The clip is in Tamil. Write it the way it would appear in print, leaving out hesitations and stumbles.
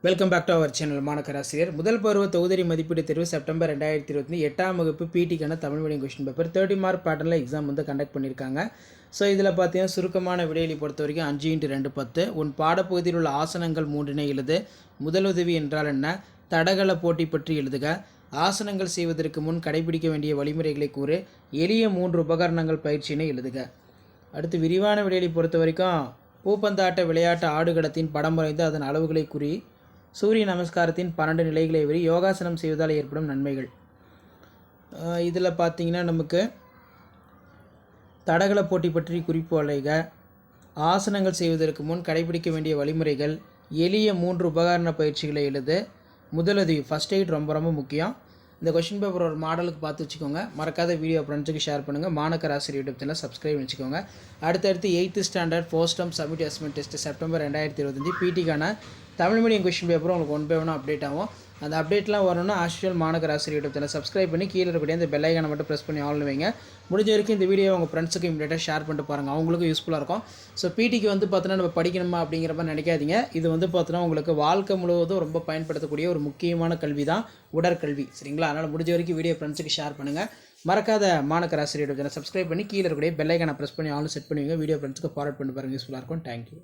Welcome back to our channel மாணக்கராசிரியர். முதல் பருவ தொகுதி மதிப்பீடு தேர்வு செப்டம்பர் 2020 8ஆம் வகுப்பு பிடிக்கான Tamil medium question paper 30 mark பேட்டர்னில் எக்ஸாம் வந்து கண்டக்ட் பண்ணியிருக்காங்க. ஸோ இதில் பார்த்தீங்கன்னா சுருக்கமான விடையளி பொறுத்த வரைக்கும் 5x2 10. உன் பாடப்பகுதியில் உள்ள ஆசனங்கள் 3 எழுது. முதலுதவி என்றால் என்ன? தடகள போட்டி பற்றி எழுதுக. ஆசனங்கள் செய்வதற்கு முன் கடைபிடிக்க வேண்டிய வழிமுறைகளை கூறு. எளிய 3 உபகரணங்கள் பயிற்சியினை எழுதுக. அடுத்து விரிவான விடையளி பொறுத்த வரைக்கும் பூப்பந்தாட்ட விளையாட்டு ஆடுகளத்தின் படம் வரைந்து அதன் அளவுகளை கூறி. சூரிய நமஸ்காரத்தின் 12 நிலைகளை வரி. யோகாசனம் செய்வதால் ஏற்படும் நன்மைகள். இதில் பார்த்தீங்கன்னா நமக்கு தடகள போட்டி பற்றி குறிப்பு அலைக. ஆசனங்கள் செய்வதற்கு முன் கடைபிடிக்க வேண்டிய வழிமுறைகள். எளிய 3 உபகரண பயிற்சிகளை எழுது. முதலுதவி ஃபஸ்ட் எய்ட் ரொம்ப ரொம்ப முக்கியம். இந்த கொஷின் பேப்பர் ஒரு மாடலுக்கு பார்த்து வச்சுக்கோங்க. மறக்காத வீடியோ ஃப்ரெண்ட்ஸுக்கு ஷேர் பண்ணுங்கள். மாணக்கராசிரியர் யூடியூப் சேனல் சப்ஸ்கிரைப் வச்சுக்கோங்க. அடுத்தடுத்து 8th standard first term summative assessment test September 2025 பிடிக்கான தமிழ் மீடியம் கொஷின் பேப்பரும் உங்களுக்கு 1 by 1 அப்டேட் ஆகும். அந்த அப்டேட்லாம் வரணும்னா ஆஸ்யூஷுவல் மாணக்கராசிரியர் யூடியூப் சேனல் சப்ஸ்கிரைப் பண்ணி கீழே இருக்கக்கூடிய இந்த பெல் ஐக்கானை மட்டும் ப்ரெஸ் பண்ணி ஆல் வைங்க. முடிஞ்ச வரைக்கும் இந்த வீடியோ உங்கள் ஃப்ரெண்ட்ஸுக்கு இமீடியட்டாக ஷேர் பண்ணிட்டு பாருங்கள். அவங்களுக்கும் யூஸ்ஃபுல்லாக இருக்கும். ஸோ பிடிக்கு வந்து பார்த்தோன்னா நம்ம படிக்கணுமா அப்படிங்கிற மாதிரி நினைக்காதீங்க. இது வந்து பார்த்தோன்னா உங்களுக்கு வாழ்க்கை முழுவதும் ரொம்ப பயன்படுத்தக்கூடிய ஒரு முக்கியமான கல்வி தான் உடற்கல்வி. சரிங்களா? அதனால் முடிஞ்ச வரைக்கும் வீடியோ ஃப்ரெண்ட்ஸுக்கு ஷேர் பண்ணுங்கள். மறக்காத மாணக்கராசிரியர் யூடியூப் சேனல் சப்ஸ்கிரைப் பண்ணி கீழே இருக்கக்கூடிய பெல் ஐக்கானை ப்ரெஸ் பண்ணி ஆல் செட் பண்ணுவீங்க. வீடியோ ஃப்ரெண்ட்ஸுக்கு ஃபார்வர்ட் பண்ணி பாருங்கள். யூஸ்ஃபுல்லாக இருக்கும். தேங்க்யூ.